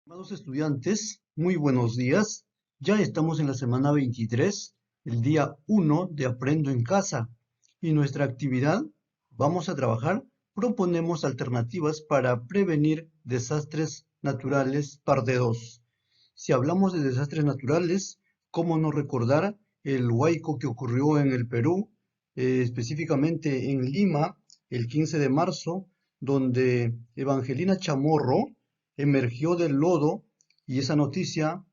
Estimados estudiantes, muy buenos días. Ya estamos en la semana 23, el día 1 de Aprendo en Casa. Y nuestra actividad, vamos a trabajar, proponemos alternativas para prevenir desastres naturales, parte 2. Si hablamos de desastres naturales, ¿cómo no recordar el huaico que ocurrió en el Perú, específicamente en Lima, el 15 de marzo, donde Evangelina Chamorro emergió del lodo y esa noticia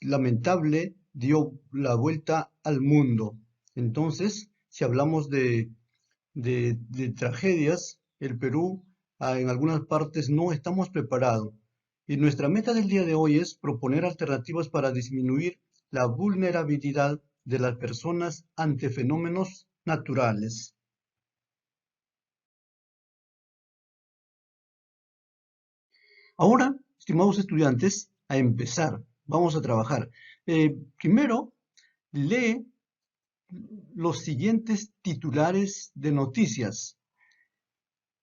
lamentable dio la vuelta al mundo? Entonces, si hablamos de tragedias, el Perú en algunas partes no estamos preparados. Y nuestra meta del día de hoy es proponer alternativas para disminuir la vulnerabilidad de las personas ante fenómenos naturales. Ahora, estimados estudiantes, a empezar. Vamos a trabajar. Primero, lee los siguientes titulares de noticias.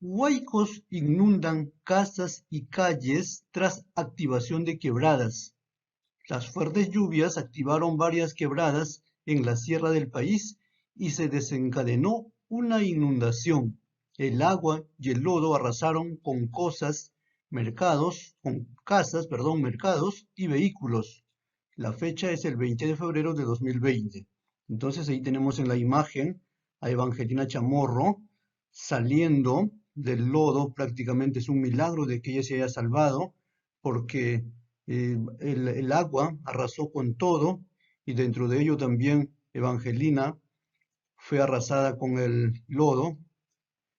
Huaicos inundan casas y calles tras activación de quebradas. Las fuertes lluvias activaron varias quebradas en la sierra del país y se desencadenó una inundación. El agua y el lodo arrasaron con mercados y vehículos. La fecha es el 20 de febrero de 2020. Entonces ahí tenemos en la imagen a Evangelina Chamorro saliendo del lodo. Prácticamente es un milagro de que ella se haya salvado, porque el agua arrasó con todo, y dentro de ello también Evangelina fue arrasada con el lodo,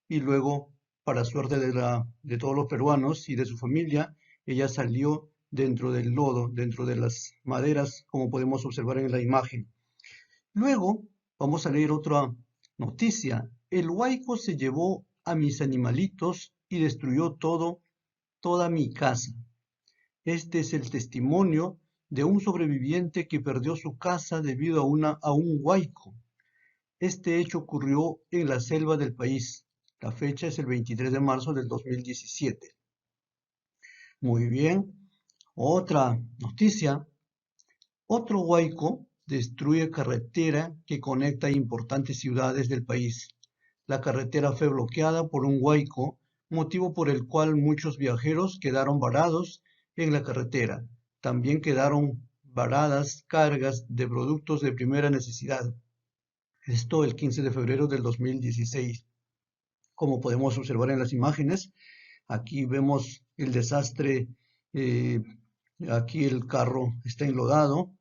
y luego, para suerte de todos los peruanos y de su familia, ella salió dentro del lodo, dentro de las maderas, como podemos observar en la imagen. Luego vamos a leer otra noticia. El huaico se llevó a mis animalitos y destruyó toda mi casa. Este es el testimonio de un sobreviviente que perdió su casa debido a un huaico. Este hecho ocurrió en la selva del país. La fecha es el 23 de marzo del 2017. Muy bien. Otra noticia. Otro huaico destruye carretera que conecta importantes ciudades del país. La carretera fue bloqueada por un huaico, motivo por el cual muchos viajeros quedaron varados en la carretera. También quedaron varadas cargas de productos de primera necesidad. Esto el 15 de febrero del 2016. Como podemos observar en las imágenes, aquí vemos el desastre. eh, Aquí el carro está enlodado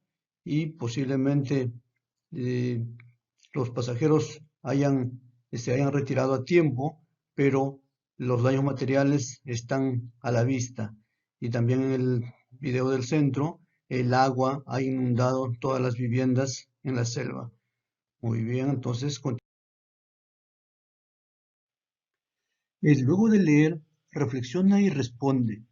y posiblemente eh, los pasajeros se hayan retirado a tiempo, pero los daños materiales están a la vista. Y también en el video del centro, el agua ha inundado todas las viviendas en la selva. Muy bien, entonces, luego de leer, reflexiona y responde.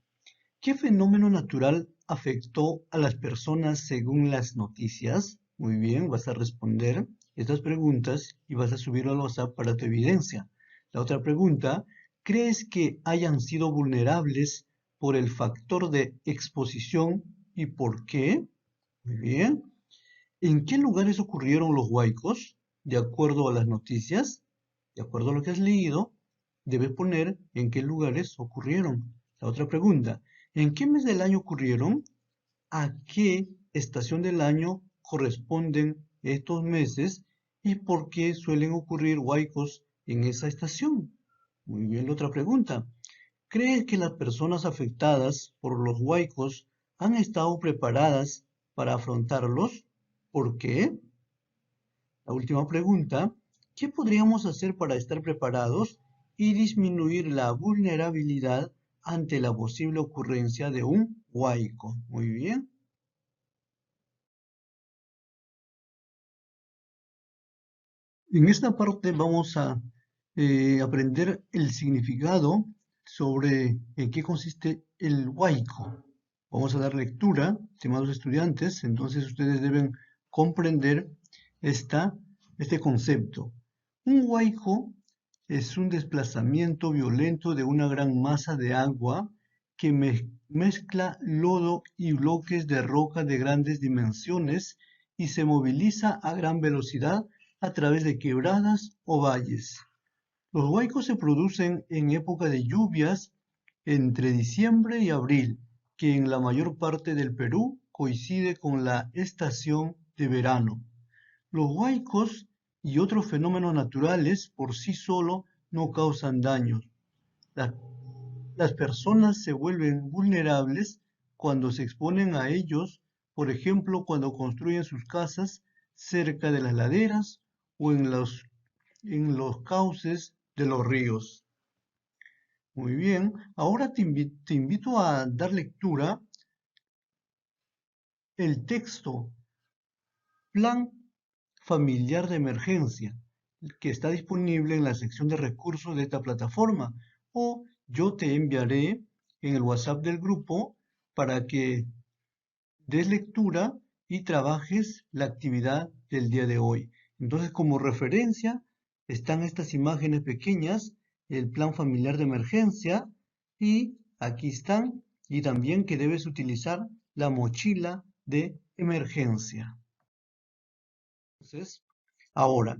¿Qué fenómeno natural afectó a las personas según las noticias? Muy bien, vas a responder estas preguntas y vas a subirlo al WhatsApp para tu evidencia. La otra pregunta, ¿crees que hayan sido vulnerables por el factor de exposición y por qué? Muy bien. ¿En qué lugares ocurrieron los huaicos? De acuerdo a las noticias, de acuerdo a lo que has leído, debes poner en qué lugares ocurrieron. La otra pregunta, ¿en qué mes del año ocurrieron? ¿A qué estación del año corresponden estos meses? ¿Y por qué suelen ocurrir huaicos en esa estación? Muy bien, la otra pregunta. ¿Crees que las personas afectadas por los huaicos han estado preparadas para afrontarlos? ¿Por qué? La última pregunta, ¿qué podríamos hacer para estar preparados y disminuir la vulnerabilidad ante la posible ocurrencia de un huaico? Muy bien. En esta parte vamos a aprender el significado sobre en qué consiste el huaico. Vamos a dar lectura, estimados estudiantes, entonces ustedes deben comprender este concepto. Un huaico es un desplazamiento violento de una gran masa de agua que mezcla lodo y bloques de roca de grandes dimensiones y se moviliza a gran velocidad a través de quebradas o valles. Los huaicos se producen en época de lluvias entre diciembre y abril, que en la mayor parte del Perú coincide con la estación de verano. Los huaicos y otros fenómenos naturales por sí solo no causan daños. Las, las personas se vuelven vulnerables cuando se exponen a ellos, por ejemplo, cuando construyen sus casas cerca de las laderas o en los cauces de los ríos. Muy bien, ahora te invito a dar lectura el texto Plan Familiar de Emergencia, que está disponible en la sección de recursos de esta plataforma, o yo te enviaré en el WhatsApp del grupo para que des lectura y trabajes la actividad del día de hoy. Entonces, como referencia, están estas imágenes pequeñas, el plan familiar de emergencia, y aquí están, y también que debes utilizar la mochila de emergencia. Entonces, ahora,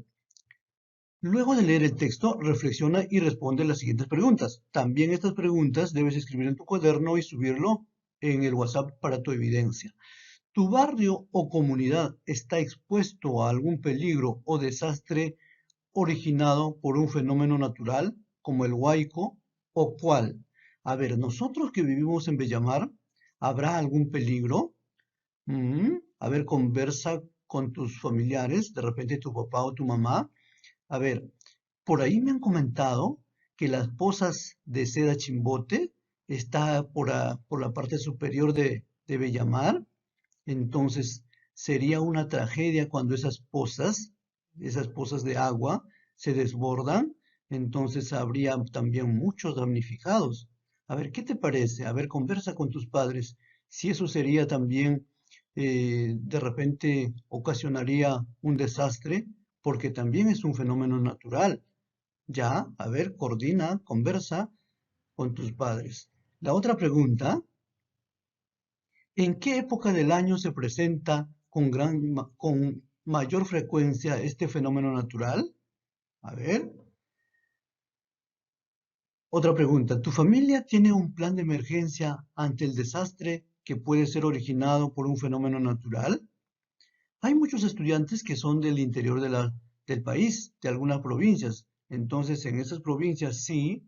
luego de leer el texto, reflexiona y responde las siguientes preguntas. También estas preguntas debes escribir en tu cuaderno y subirlo en el WhatsApp para tu evidencia. ¿Tu barrio o comunidad está expuesto a algún peligro o desastre originado por un fenómeno natural, como el huaico, o cuál? A ver, nosotros que vivimos en Bellamar, ¿habrá algún peligro? A ver, conversa con tus familiares, de repente tu papá o tu mamá. A ver, por ahí me han comentado que las pozas de Seda Chimbote está por la parte superior de Bellamar. Entonces, sería una tragedia cuando esas pozas de agua, se desbordan. Entonces, habría también muchos damnificados. A ver, ¿qué te parece? A ver, conversa con tus padres. Si eso sería también, de repente, ocasionaría un desastre, porque también es un fenómeno natural. Ya, a ver, coordina, conversa con tus padres. La otra pregunta. ¿En qué época del año se presenta con mayor frecuencia este fenómeno natural? A ver, otra pregunta. ¿Tu familia tiene un plan de emergencia ante el desastre que puede ser originado por un fenómeno natural? Hay muchos estudiantes que son del interior del país, de algunas provincias. Entonces, en esas provincias sí,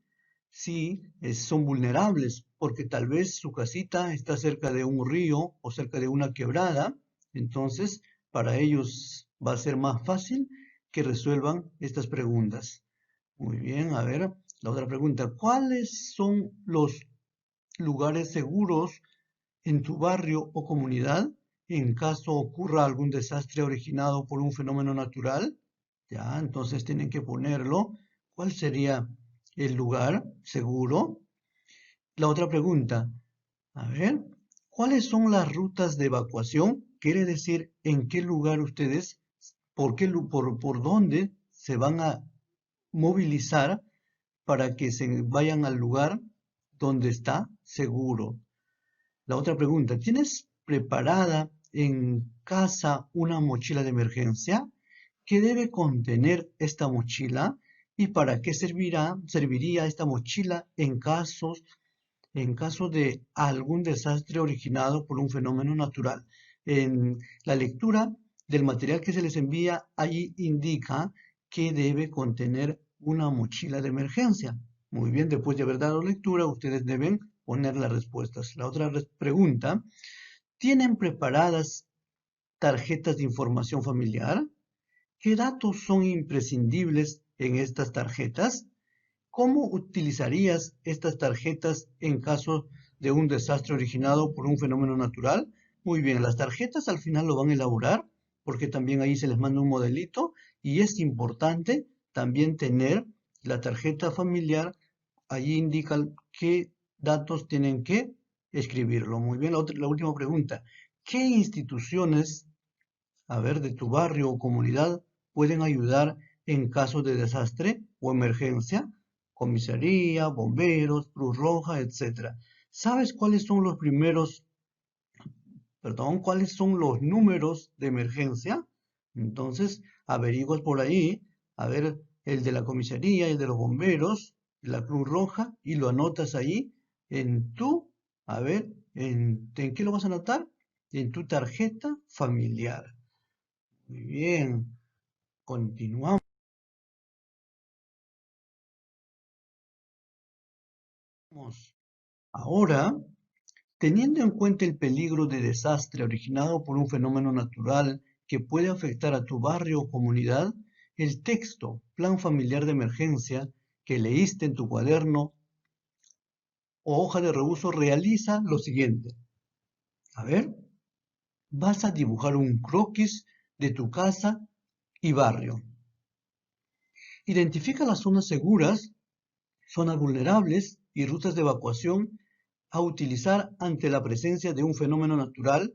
son vulnerables, porque tal vez su casita está cerca de un río o cerca de una quebrada. Entonces, para ellos va a ser más fácil que resuelvan estas preguntas. Muy bien, a ver, la otra pregunta. ¿Cuáles son los lugares seguros en tu barrio o comunidad en caso ocurra algún desastre originado por un fenómeno natural? Ya, entonces tienen que ponerlo. ¿Cuál sería el lugar seguro? La otra pregunta, a ver, ¿cuáles son las rutas de evacuación? Quiere decir en qué lugar ustedes, por dónde se van a movilizar para que se vayan al lugar donde está seguro. La otra pregunta, ¿tienes preparada en casa una mochila de emergencia? ¿Qué debe contener esta mochila? ¿Y para qué serviría esta mochila en caso de algún desastre originado por un fenómeno natural? En la lectura del material que se les envía, allí indica que debe contener una mochila de emergencia. Muy bien, después de haber dado lectura, ustedes deben poner las respuestas. La otra pregunta, ¿tienen preparadas tarjetas de información familiar? ¿Qué datos son imprescindibles en estas tarjetas? ¿Cómo utilizarías estas tarjetas en caso de un desastre originado por un fenómeno natural? Muy bien, las tarjetas al final lo van a elaborar porque también ahí se les manda un modelito y es importante también tener la tarjeta familiar. Allí indican qué datos tienen que escribirlo. Muy bien, la última pregunta. ¿Qué instituciones, a ver, de tu barrio o comunidad pueden ayudar en caso de desastre o emergencia? Comisaría, bomberos, Cruz Roja, etcétera. ¿Sabes cuáles son los cuáles son los números de emergencia? Entonces, averiguas por ahí, a ver, el de la comisaría, el de los bomberos, la Cruz Roja, y lo anotas ahí en tu, a ver, ¿en qué lo vas a anotar? En tu tarjeta familiar. Muy bien, continuamos. Ahora, teniendo en cuenta el peligro de desastre originado por un fenómeno natural que puede afectar a tu barrio o comunidad, el texto Plan Familiar de Emergencia que leíste en tu cuaderno o hoja de reuso realiza lo siguiente. A ver, vas a dibujar un croquis de tu casa y barrio. Identifica las zonas seguras, zonas vulnerables y rutas de evacuación a utilizar ante la presencia de un fenómeno natural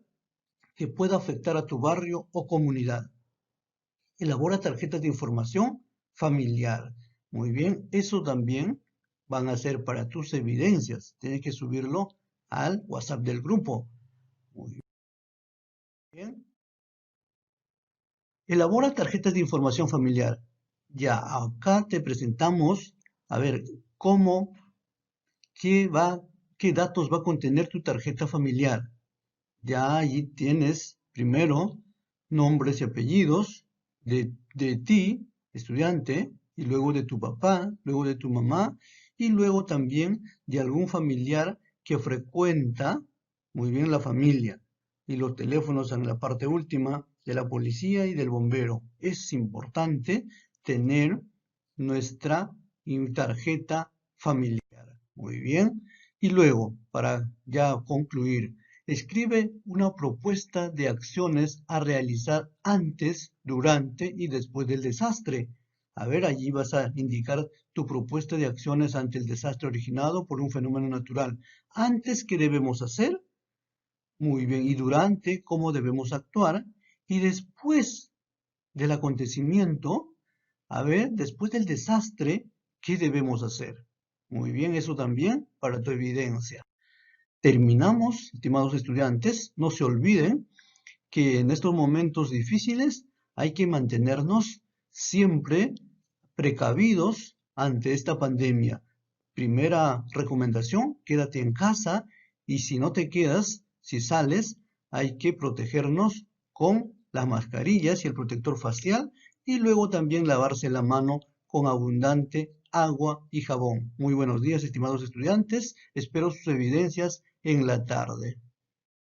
que pueda afectar a tu barrio o comunidad. Elabora tarjetas de información familiar. Muy bien, eso también van a ser para tus evidencias. Tienes que subirlo al WhatsApp del grupo. Muy bien. Elabora tarjetas de información familiar. Ya, acá te presentamos, a ver, cómo, qué va, qué datos va a contener tu tarjeta familiar. Ya allí tienes primero nombres y apellidos de ti, estudiante, y luego de tu papá, luego de tu mamá, y luego también de algún familiar que frecuenta muy bien la familia. Y los teléfonos en la parte última de la policía y del bombero. Es importante tener nuestra tarjeta familiar. Muy bien. Y luego, para ya concluir, escribe una propuesta de acciones a realizar antes, durante y después del desastre. A ver, allí vas a indicar tu propuesta de acciones ante el desastre originado por un fenómeno natural. Antes, ¿qué debemos hacer? Muy bien. Y durante, ¿cómo debemos actuar? Y después del acontecimiento, a ver, después del desastre, ¿qué debemos hacer? Muy bien, eso también para tu evidencia. Terminamos, estimados estudiantes, no se olviden que en estos momentos difíciles hay que mantenernos siempre precavidos ante esta pandemia. Primera recomendación, quédate en casa y si no te quedas, si sales, hay que protegernos con las mascarillas y el protector facial y luego también lavarse la mano con abundante agua y jabón. Muy buenos días, estimados estudiantes. Espero sus evidencias en la tarde.